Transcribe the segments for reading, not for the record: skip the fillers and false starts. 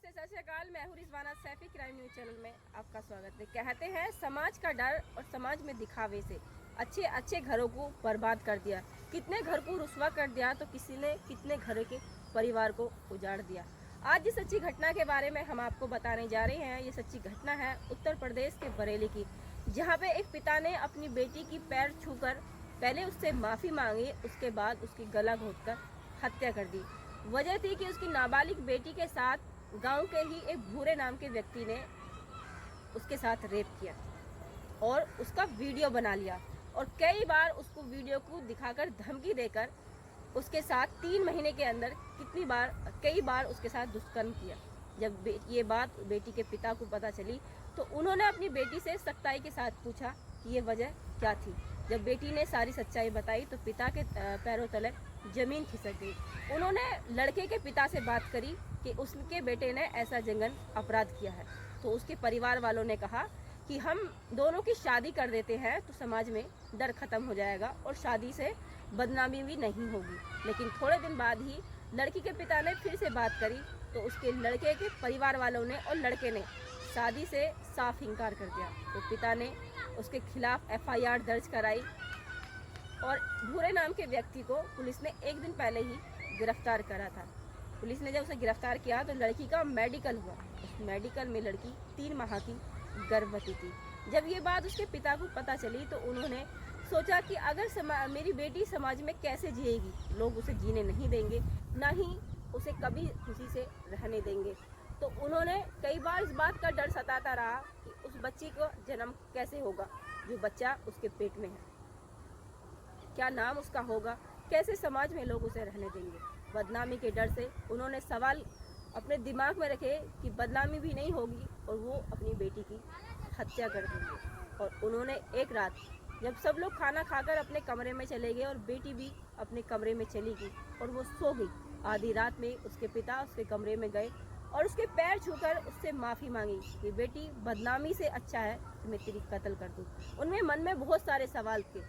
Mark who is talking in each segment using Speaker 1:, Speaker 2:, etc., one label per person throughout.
Speaker 1: नमस्ते, सत श्री अकाल। मैं हूं Rizwana Saifi. Crime news channel में आपका स्वागत है। कहते हैं समाज का डर और समाज में दिखावे से अच्छे अच्छे घरों को बर्बाद कर दिया। कितने घर को रुसवा कर दिया तो किसी ने कितने घरों के परिवार को उजाड़ दिया। आज जिस सच्ची घटना के बारे में हम आपको बताने जा रहे हैं, ये सच्ची घटना है उत्तर प्रदेश के बरेली की, जहाँ पे एक पिता ने अपनी बेटी की पैर छूकर पहले उससे माफ़ी मांगी, उसके बाद उसकी गला घोंटकर हत्या कर दी। वजह थी कि उसकी नाबालिग बेटी के साथ गांव के ही एक भूरे नाम के व्यक्ति ने उसके साथ रेप किया और उसका वीडियो बना लिया और कई बार उसको वीडियो को दिखाकर धमकी देकर उसके साथ 3 महीने के अंदर कई बार उसके साथ दुष्कर्म किया। जब ये बात बेटी के पिता को पता चली तो उन्होंने अपनी बेटी से सख्ताई के साथ पूछा कि ये वजह क्या थी। जब बेटी ने सारी सच्चाई बताई तो पिता के पैरों तले जमीन खिसक गई। उन्होंने लड़के के पिता से बात करी कि उसके बेटे ने ऐसा जघन्य अपराध किया है, तो उसके परिवार वालों ने कहा कि हम दोनों की शादी कर देते हैं तो समाज में डर खत्म हो जाएगा और शादी से बदनामी भी नहीं होगी। लेकिन थोड़े दिन बाद ही लड़की के पिता ने फिर से बात करी तो उसके लड़के के परिवार वालों ने और लड़के ने शादी से साफ इनकार कर दिया। तो पिता ने उसके खिलाफ FIR दर्ज कराई और भूरे नाम के व्यक्ति को पुलिस ने एक दिन पहले ही गिरफ्तार करा था। पुलिस ने जब उसे गिरफ्तार किया तो लड़की का मेडिकल हुआ। उस मेडिकल में लड़की 3 माह की गर्भवती थी। जब ये बात उसके पिता को पता चली तो उन्होंने सोचा कि अगर मेरी बेटी समाज में कैसे जिएगी, लोग उसे जीने नहीं देंगे, ना ही उसे कभी खुशी से रहने देंगे। तो उन्होंने कई बार इस बात का डर सताता रहा कि उस बच्ची को जन्म कैसे होगा, जो बच्चा उसके पेट में है, क्या नाम उसका होगा, कैसे समाज में लोग उसे रहने देंगे। बदनामी के डर से उन्होंने सवाल अपने दिमाग में रखे कि बदनामी भी नहीं होगी और वो अपनी बेटी की हत्या कर देंगे। और उन्होंने एक रात जब सब लोग खाना खाकर अपने कमरे में चले गए और बेटी भी अपने कमरे में चली गई और वो सो गई, आधी रात में उसके पिता उसके कमरे में गए और उसके पैर छूकर उससे माफ़ी मांगी कि बेटी बदनामी से अच्छा है कि मैं तेरी कत्ल कर दूँ। उनमें मन में बहुत सारे सवाल थे,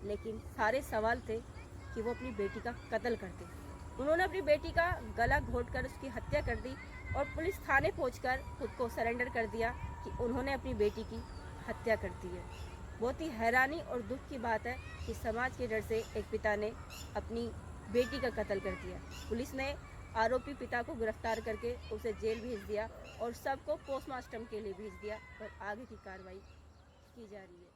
Speaker 1: लेकिन सारे सवाल थे कि वो अपनी बेटी का कत्ल करते। उन्होंने अपनी बेटी का गला घोंटकर उसकी हत्या कर दी और पुलिस थाने पहुंचकर खुद को सरेंडर कर दिया कि उन्होंने अपनी बेटी की हत्या कर दी है। बहुत ही हैरानी और दुख की बात है कि समाज के डर से एक पिता ने अपनी बेटी का कत्ल कर दिया। पुलिस ने आरोपी पिता को गिरफ्तार करके उसे जेल भेज दिया और सबको पोस्टमार्टम के लिए भेज दिया और आगे की कार्रवाई की जा रही है।